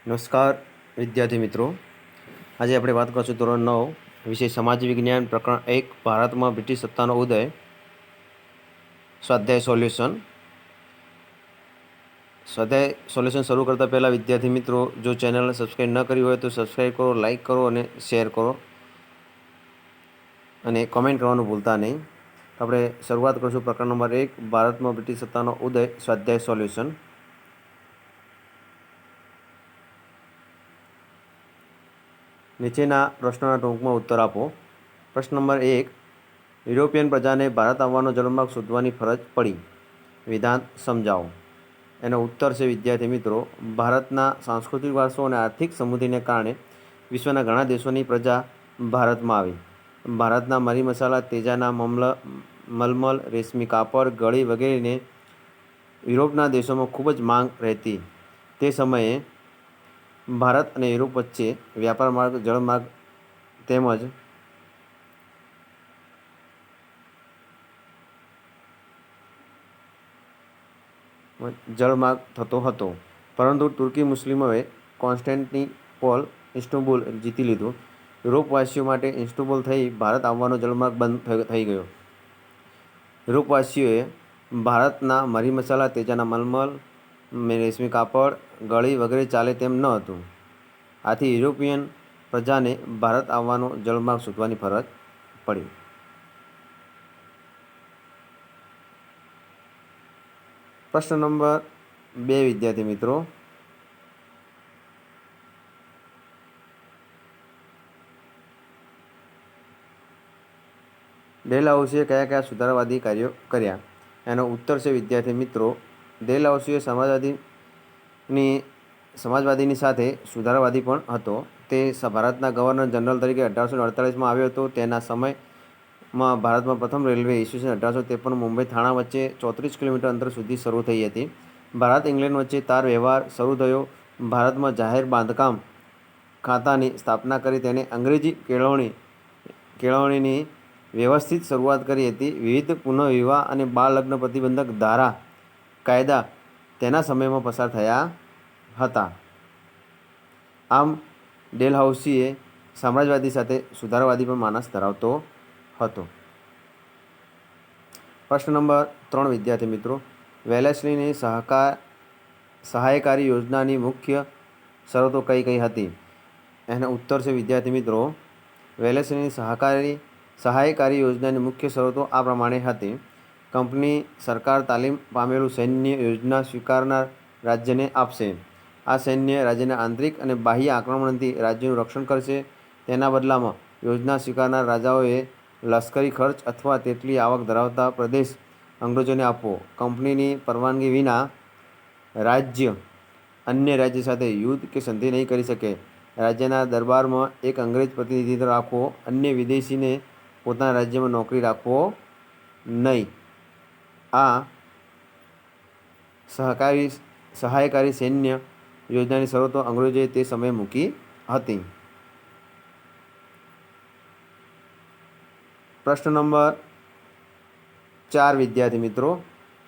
નમસ્કાર વિદ્યાર્થી મિત્રો, આજે આપણે વાત કરીશું ધોરણ 9 વિષય સમાજ વિજ્ઞાન પ્રકરણ 1 ભારતમાં બ્રિટિશ સત્તાનો ઉદય, સ્વાધ્યાય સોલ્યુશન શરૂ કરતાં પહેલાં વિદ્યાર્થી મિત્રો, જો ચેનલને સબસ્ક્રાઈબ ન કરી હોય તો સબસ્ક્રાઈબ કરો, લાઇક કરો અને શેર કરો અને કોમેન્ટ કરવાનું ભૂલતા નહીં. આપણે શરૂઆત કરીશું પ્રકરણ નંબર 1 ભારતમાં બ્રિટિશ સત્તાનો ઉદય, સ્વાધ્યાય સોલ્યુશન. નીચેના પ્રશ્નોના ટૂંકમાં ઉત્તર આપો. પ્રશ્ન નંબર 1, યુરોપિયન પ્રજાને ભારત આવવાનો જળમાર્ગ શોધવાની ફરજ પડી. વિધાન સમજાવો. એનો ઉત્તર છે વિદ્યાર્થી મિત્રો, ભારતના સાંસ્કૃતિક વારસો અને આર્થિક સમૃદ્ધિને કારણે વિશ્વના ઘણા દેશોની પ્રજા ભારતમાં આવી. ભારતના મરી મસાલા, તેજાના મલમલ, રેશમી કાપડ, ગળી વગેરેને યુરોપના દેશોમાં ખૂબ જ માંગ રહેતી. તે સમયે ભારત અને યુરોપ વચ્ચે વ્યાપાર માર્ગ, જળમાર્ગ તેમજ જળમાર્ગ થતો હતો. પરંતુ તુર્કી મુસ્લિમોએ કોન્સ્ટેન્ટિનોપલ, ઇસ્ટંબુલ જીતી લીધું. યુરોપવાસીઓ માટે ઇસ્ટંબુલ થઈ ભારત આવવાનો જળમાર્ગ બંધ થઈ ગયો. યુરોપવાસીઓએ ભારતના મરી મસાલા, તેજાના મલમલ, રેશમી કાપડ, ગળી વગેરે ચાલે તેમ ન હતું. આથી યુરોપિયન પ્રજાને ભારત આવવાનો જળમાર્ગ શોધવાની ફરજ પડી. પ્રશ્ન નંબર 2 વિદ્યાર્થી મિત્રો, ડેલહાઉસીએ કયા કયા સુધારાવાદી કાર્યો કર્યા? એનો ઉત્તર છે વિદ્યાર્થી મિત્રો, ડેલહાઉસીએ સમાજવાદીની સાથે સુધારાવાદી પણ હતો. તે ભારતના ગવર્નર જનરલ તરીકે 1848માં આવ્યો હતો. તેના સમયમાં ભારતમાં પ્રથમ રેલવે ઈસવીસન 1853 મુંબઈ થાણા વચ્ચે 34 કિલોમીટર અંતર સુધી શરૂ થઈ હતી. ભારત ઇંગ્લેન્ડ વચ્ચે તાર વ્યવહાર શરૂ થયો. ભારતમાં જાહેર બાંધકામ ખાતાની સ્થાપના કરી. તેને અંગ્રેજી કેળવણીની વ્યવસ્થિત શરૂઆત કરી હતી. વિવિધ પુનઃવિવાહ અને બાળ લગ્ન પ્રતિબંધક કાયદા તેના સમયમાં પસાર થયા હતા. આમ ડેલહાઉસીએ સામ્રાજ્યવાદી સાથે સુધારાવાદી પણ માનસ ધરાવતો હતો. પ્રશ્ન નંબર 3 વિદ્યાર્થી મિત્રો, વેલેસ્લીની સહાયકારી યોજનાની મુખ્ય શરતો કઈ કઈ હતી? એનો ઉત્તર છે વિદ્યાર્થી મિત્રો, વેલેસ્લીની સહાયકારી યોજનાની મુખ્ય શરતો આ પ્રમાણે હતી. કંપની સરકાર તાલીમ પામેલું સૈન્ય યોજના સ્વીકારનાર રાજ્યને આપશે. આ સૈન્ય રાજ્યના આંતરિક અને બાહ્ય આક્રમણથી રાજ્યનું રક્ષણ કરશે. તેના બદલામાં યોજના સ્વીકારનાર રાજાઓએ લશ્કરી ખર્ચ અથવા તેટલી આવક ધરાવતા પ્રદેશ અંગ્રેજોને આપવો. કંપનીની પરવાનગી વિના રાજ્ય અન્ય રાજ્ય સાથે યુદ્ધ કે સંધિ નહીં કરી શકે. રાજ્યના દરબારમાં એક અંગ્રેજ પ્રતિનિધિત્વ રાખવો. અન્ય વિદેશીને પોતાના રાજ્યમાં નોકરી રાખવો નહીં. આ સહાયકારી સૈન્ય યોજનાની શરતો અંગ્રેજોએ તે સમયે મૂકી હતી. પ્રશ્ન નંબર 4 વિદ્યાર્થી મિત્રો,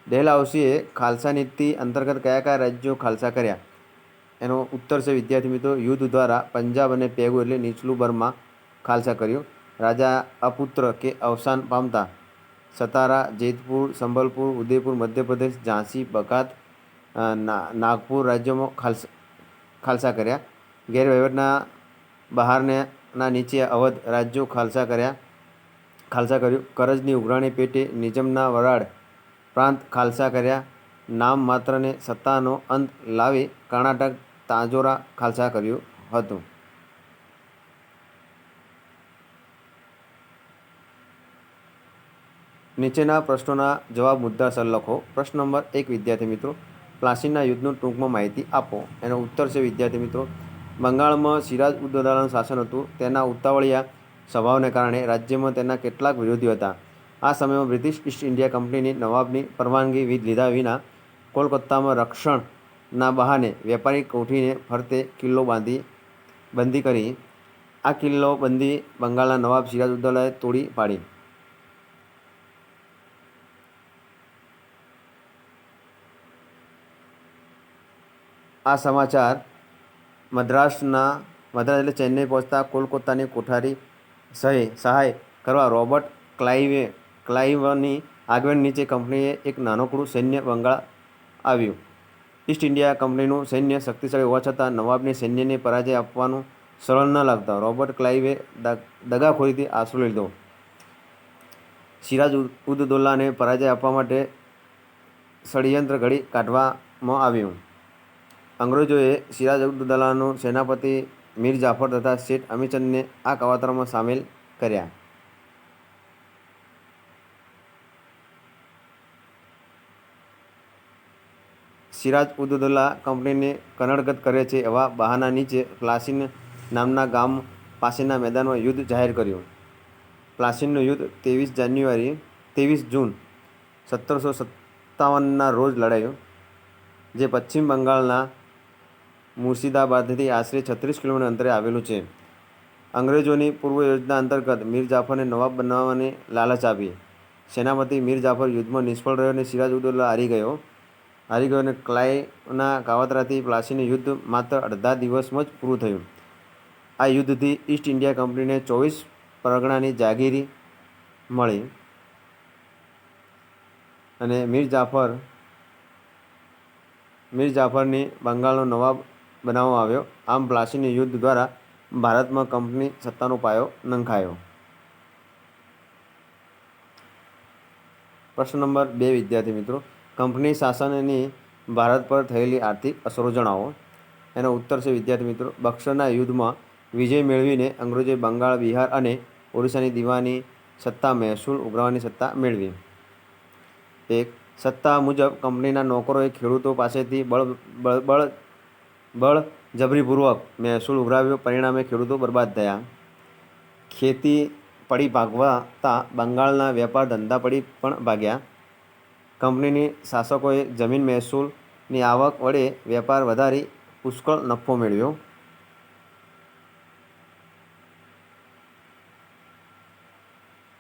ડેલહાઉસીએ ખાલસા નીતિ અંતર્ગત કયા કયા રાજ્યો ખાલસા કર્યા? એનો ઉત્તર છે વિદ્યાર્થી મિત્રો, યુદ્ધ દ્વારા પંજાબ અને પેગુ એટલે નીચલું બર્મા ખાલસા કર્યું. રાજા અપુત્ર કે અવસાન પામતા સતારા, જેતપુર, સંબલપુર, ઉદયપુર મધ્યપ્રદેશ, ઝાંસી, બઘાત, નાગપુર રાજ્યોમાં ખાલસા કર્યા. ગેરવહીવટના બહારના નીચે અવધ રાજ્યો ખાલસા કર્યું. કરજની ઉઘરાણી પેટે નિઝામના વરાડ પ્રાંત ખાલસા કર્યા. નામ માત્રને સત્તાનો અંત લાવી કર્ણાટક તાંજોરા ખાલસા કર્યું હતું. નીચેના પ્રશ્નોના જવાબ મુદ્દાસર લખો. પ્રશ્ન નંબર 1 વિદ્યાર્થી મિત્રો, પ્લાસીના યુદ્ધનું ટૂંકમાં માહિતી આપો. એનો ઉત્તર છે વિદ્યાર્થી મિત્રો, બંગાળમાં સિરાજ ઉદ દૌલાનું શાસન હતું. તેના ઉતાવળિયા સ્વભાવને કારણે રાજ્યમાં તેના કેટલાક વિરોધીઓ હતા. આ સમયમાં બ્રિટિશ ઈસ્ટ ઇન્ડિયા કંપનીની નવાબની પરવાનગી લીધા વિના કોલકાતામાં રક્ષણના બહાને વેપારી કોઠીને ફરતે કિલ્લો બંધી કરી. આ કિલ્લો બંધી બંગાળના નવાબ સિરાજ ઉદ દૌલાએ તોડી પાડી. આ સમાચાર મદ્રાસ એટલે ચેન્નઈ પહોંચતા કોલકાતાની કોઠારી સહાય કરવા રોબર્ટ ક્લાઇવની આગેવાની નીચે કંપનીએ એક નાનકડું સૈન્ય બંગાળ આવ્યું. ઈસ્ટ ઇન્ડિયા કંપનીનું સૈન્ય શક્તિશાળી હોવા છતાં નવાબની સૈન્યને પરાજય આપવાનું સરળ ન લાગતા રોબર્ટ ક્લાઇવે દગાખોરીથી આશરો લીધો. સિરાજ ઉદ દૌલાને પરાજય આપવા માટે ષડયંત્ર ઘડી કાઢવામાં આવ્યું. અંગ્રેજોએ સિરાજ ઉદ દૌલાનો સેનાપતિ મીર જાફર તથા શેઠ અમીરચંદને આ કાવતરામાં સામેલ કર્યા. સિરાજ ઉદ દૌલા કંપનીને કનડગત કરે છે એવા બહાના નીચે પ્લાસીન નામના ગામ પાસેના મેદાનમાં યુદ્ધ જાહેર કર્યું. પ્લાસીનનું યુદ્ધ 23 જૂન 1757ના રોજ લડાયું, જે પશ્ચિમ બંગાળના મુર્શિદાબાદથી આશરે 36 કિલોમીટર અંતરે આવેલું છે. અંગ્રેજોની પૂર્વ યોજના અંતર્ગત મીર જાફરને નવાબ બનાવવાની લાલચ આપી. સેનાપતિ મીર જાફર યુદ્ધમાં નિષ્ફળ રહ્યો અને સિરાજ ઉદ દૌલા હારી ગયો અને ક્લાઇવના કાવતરાથી પ્લાસીનું યુદ્ધ માત્ર અડધા દિવસમાં જ પૂરું થયું. આ યુદ્ધથી ઈસ્ટ ઇન્ડિયા કંપનીને 24 પરગણાની જાગીરી મળી અને મીર જાફરની બંગાળનો નવાબ બનાવવામાં આવ્યો. આમ પ્લાસીનું યુદ્ધ દ્વારા ભારતમાં કંપની સત્તાનો પાયો નંખાયો. પ્રશ્ન નંબર 2 વિદ્યાર્થી મિત્રો, કંપની શાસનની ભારત પર થયેલી આર્થિક અસરો જણાવો. એનો ઉત્તર છે વિદ્યાર્થી મિત્રો, બક્સરના યુદ્ધમાં વિજય મેળવીને અંગ્રેજોએ બંગાળ, બિહાર અને ઓડિશાની દીવાની સત્તા મહેસૂલ ઉઘરાવવાની સત્તા મેળવી. 1. સત્તા મુજબ કંપનીના નોકરોએ ખેડૂતો પાસેથી બળજબરીપૂર્વક મહેસૂલ ઉઘરાવ્યો. પરિણામે ખેડૂતો બરબાદ થયા. ખેતી પડી ભાગવાતા બંગાળના વેપાર ધંધા પડી પણ ભાગ્યા. કંપનીની શાસકોએ જમીન મહેસૂલની આવક વડે વેપાર વધારી પુષ્કળ નફો મેળવ્યો.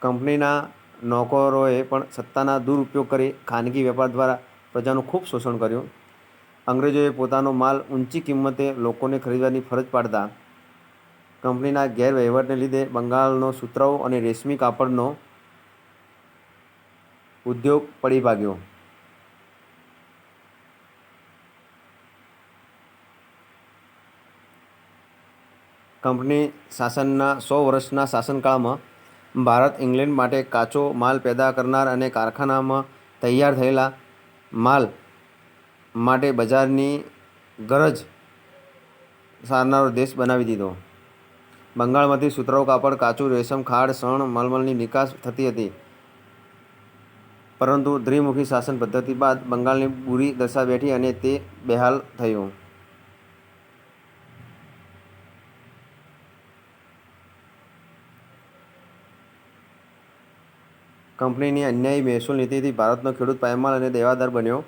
કંપનીના નોકરોએ પણ સત્તાના દુરુપયોગ કરી ખાનગી વેપાર દ્વારા પ્રજાનું ખૂબ શોષણ કર્યું. અંગ્રેજોએ પોતાનો માલ ઊંચી કિંમતે લોકોને ખરીદવાની ફરજ પાડતા કંપનીના ગેરવહીવટને લીધે બંગાળનો સુતરાઉ અને રેશમી કાપડનો ઉદ્યોગ પડી ભાગ્યો. કંપની શાસનના 100 વર્ષના શાસનકાળમાં ભારત ઇંગ્લેન્ડ માટે કાચો માલ પેદા કરનાર અને કારખાનામાં તૈયાર થયેલા માલ માટે બજારની ગરજ સારનારો દેશ બનાવી દીધો. બંગાળમાંથી સુતરાઉ કાપડ, કાચું રેશમ, ખાંડ, શણ, મલમલની નિકાસ થતી હતી. પરંતુ દ્વિમુખી શાસન પદ્ધતિ બાદ બંગાળની બુરી દશા બેઠી અને તે બેહાલ થયું. કંપનીની અન્યાયી મહેસૂલ નીતિથી ભારતનો ખેડૂત પાયમાલ અને દેવાદાર બન્યો.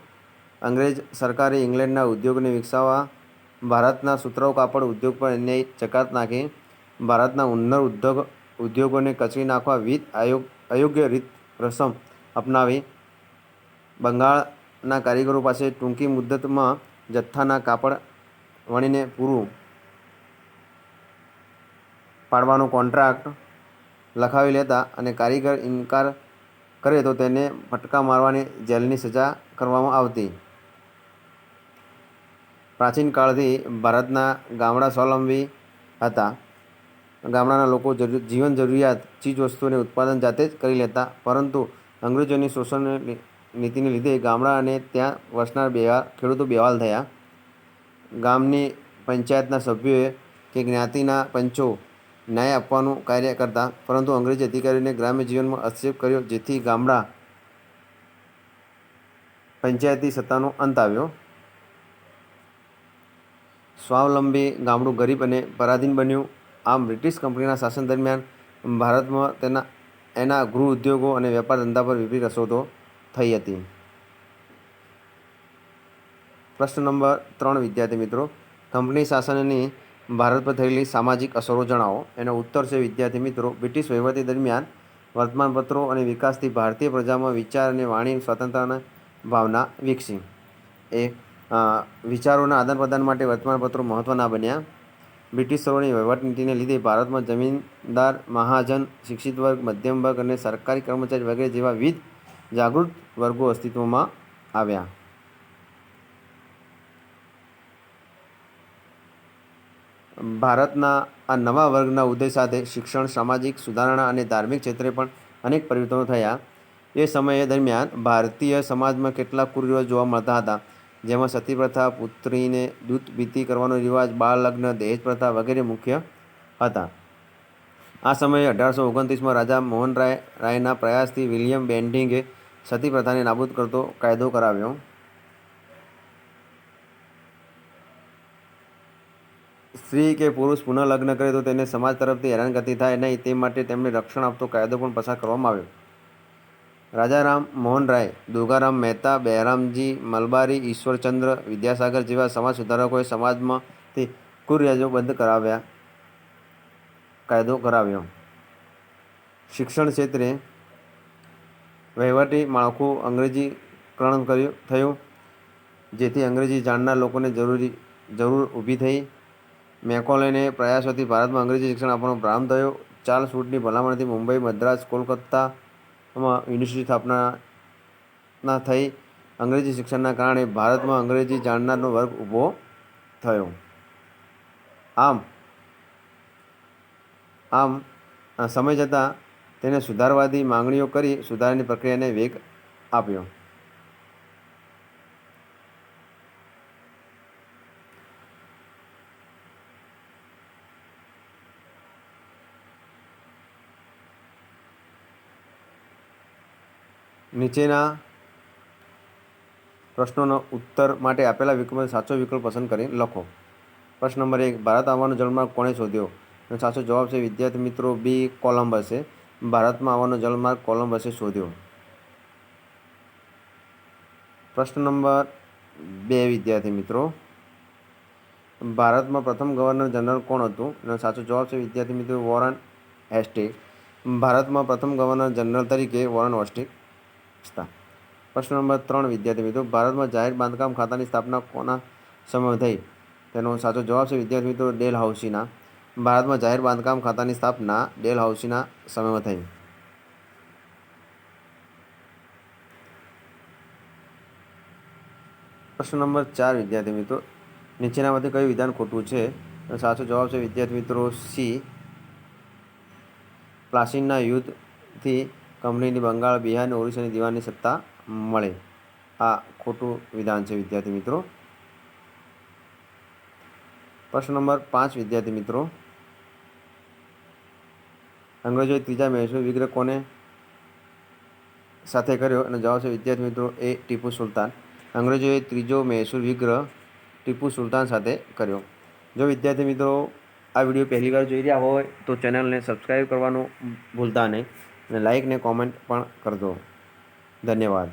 અંગ્રેજ સરકારે ઇંગ્લેન્ડના ઉદ્યોગને વિકસાવવા ભારતના સુતરાઉ કાપડ ઉદ્યોગ પર અન્યાયી જકાત નાખી. ભારતના ઉન્નત ઉદ્યોગોને કચરી નાખવા વિવિધ અયોગ્ય રીત રસમ અપનાવી. બંગાળના કારીગરો પાસે ટૂંકી મુદ્દતમાં જથ્થાના કાપડ વણીને પૂરું પાડવાનો કોન્ટ્રાક્ટ લખાવી લેતા અને કારીગર ઇનકાર કરે તો તેને ફટકા મારવાની જેલની સજા કરવામાં આવતી. પ્રાચીન કાળથી ભારતના ગામડા સ્વાવલંબી હતા. ગામડાના લોકો જીવન જરૂરિયાત ચીજવસ્તુઓને ઉત્પાદન જાતે જ કરી લેતા. પરંતુ અંગ્રેજોની શોષણ નીતિને લીધે ગામડા અને ત્યાં વસનાર ખેડૂતો બેહાલ થયા. ગામની પંચાયતના સભ્યોએ કે જ્ઞાતિના પંચો ન્યાય આપવાનું કાર્ય કરતા, પરંતુ અંગ્રેજી અધિકારીઓને ગ્રામ્ય જીવનમાં હસ્તક્ષેપ કર્યો, જેથી ગામડા પંચાયતી સત્તાનો અંત આવ્યો. સ્વાવલંબી ગામડું ગરીબ અને પરાધીન બન્યું. આમ બ્રિટિશ કંપનીના શાસન દરમિયાન ભારતમાં એના ગૃહ ઉદ્યોગો અને વેપાર ધંધા પર વિપરીત અસરો થઈ હતી. પ્રશ્ન નંબર 3 વિદ્યાર્થી મિત્રો, કંપની શાસનની ભારત પર થયેલી સામાજિક અસરો જણાવો. એનો ઉત્તર છે વિદ્યાર્થી મિત્રો, બ્રિટિશ વહીવટ દરમિયાન વર્તમાનપત્રો અને વિકાસથી ભારતીય પ્રજામાં વિચાર અને વાણી સ્વતંત્રતાની ભાવના વિકસી. વિચારોના આદાન પ્રદાન માટે વર્તમાનપત્રો મહત્ત્વના બન્યા. બ્રિટિશરોની વહીવટ નીતિને લીધે ભારતમાં જમીનદાર, મહાજન, શિક્ષિત વર્ગ, મધ્યમ વર્ગ અને સરકારી કર્મચારી વગેરે જેવા વિવિધ જાગૃત વર્ગો અસ્તિત્વમાં આવ્યા. ભારતના આ નવા વર્ગના ઉદય સાથે શિક્ષણ, સામાજિક સુધારણા અને ધાર્મિક ક્ષેત્રે પણ અનેક પરિવર્તનો થયા. એ સમય દરમિયાન ભારતીય સમાજમાં કેટલાક કુરિવાજો જોવા મળતા હતા, જેમાં સતી પ્રથા, પુત્રીને દૂતભીતિ કરવાનો રિવાજ, બાળ લગ્ન, દહેજ પ્રથા વગેરે મુખ્ય હતા. આ સમયે 1829માં રાજા મોહન રાયના પ્રયાસથી વિલિયમ બેન્ટિંગે સતી પ્રથાને નાબૂદ કરતો કાયદો કરાવ્યો. સ્ત્રી કે પુરુષ પુનઃ લગ્ન કરે તો તેને સમાજ તરફથી હેરાનગતિ થાય નહીં તે માટે તેમને રક્ષણ આપતો કાયદો પણ પસાર કરવામાં આવ્યો. રાજા રામ મોહન રાય, દુર્ગારામ મહેતા, બહેરામજી મલબારી, ઈશ્વરચંદ્ર વિદ્યાસાગર જેવા સમાજ સુધારકોએ સમાજમાંથી કુરિવાજો બંધ કરાવ્યા કાયદો કરાવ્યો. શિક્ષણ ક્ષેત્રે વહીવટી માળખું અંગ્રેજીકરણ થયું, જેથી અંગ્રેજી જાણનાર લોકોને જરૂર ઊભી થઈ. મેકોલેના પ્રયાસોથી ભારતમાં અંગ્રેજી શિક્ષણ આપવાનો પ્રારંભ થયો. ચાર્લ્સ વુડની ભલામણથી મુંબઈ, મદ્રાસ, કોલકાતામાં યુનિવર્સિટી સ્થાપના થઈ. અંગ્રેજી શિક્ષણના કારણે ભારતમાં અંગ્રેજી જાણનારનો વર્ગ ઊભો થયો. આમ સમય જતાં તેને સુધારવાદી માંગણીઓ કરી સુધારાની પ્રક્રિયાને વેગ આપ્યો. નીચેના પ્રશ્નોનો ઉત્તર માટે આપેલા વિકલ્પમાં સાચો વિકલ્પ પસંદ કરીને લખો. પ્રશ્ન નંબર 1, ભારત આવવાનો જળમાર્ગ કોણે શોધ્યો? અને સાચો જવાબ છે વિદ્યાર્થી મિત્રો બી, કોલંબસે. ભારતમાં આવવાનો જળમાર્ગ કોલંબસે શોધ્યો. પ્રશ્ન નંબર 2, વિદ્યાર્થી મિત્રો, ભારતમાં પ્રથમ ગવર્નર જનરલ કોણ હતું? અને સાચો જવાબ છે વિદ્યાર્થી મિત્રો વોરન હેસ્ટિંગ્સ. ભારતમાં પ્રથમ ગવર્નર જનરલ તરીકે વોરન હેસ્ટિંગ્સ હતા. પ્રશ્ન નંબર 3, વિદ્યાર્થી મિત્રો, ભારતમાં જાહેર બાંધકામ ખાતાની સ્થાપના કોના સમયમાં થઈ? તેનો સાચો જવાબ છે વિદ્યાર્થી મિત્રો ડેલહાઉસીના. ભારતમાં જાહેર બાંધકામ ખાતાની સ્થાપના ડેલહાઉસીના સમયમાં થઈ. પ્રશ્ન નંબર 4, વિદ્યાર્થી મિત્રો, નીચેનામાંથી કયું વિધાન ખોટું છે? સાચો જવાબ છે વિદ્યાર્થી મિત્રો સી, પ્લાસીના યુદ્ધથી કંપનીની બંગાળ, બિહાર અને ઓરિસ્સાની દિવાનની સત્તા મળે. આ ખોટું વિધાન છે વિદ્યાર્થી મિત્રો. પ્રશ્ન નંબર 5, વિદ્યાર્થી મિત્રો, અંગ્રેજોએ ત્રીજા મૈસૂર વિગ્રહ કોને સાથે કર્યો? અને જવાબ છે વિદ્યાર્થી મિત્રો એ ટીપુ સુલતાન. અંગ્રેજોએ ત્રીજો મૈસૂર વિગ્રહ ટીપુ સુલતાન સાથે કર્યો. જો વિદ્યાર્થી મિત્રો આ વિડીયો પહેલી વાર જોઈ રહ્યા હોય તો ચેનલને સબસ્ક્રાઈબ કરવાનું ભૂલતા નહીં અને લાઇક ને કોમેન્ટ પણ કરજો. ધન્યવાદ.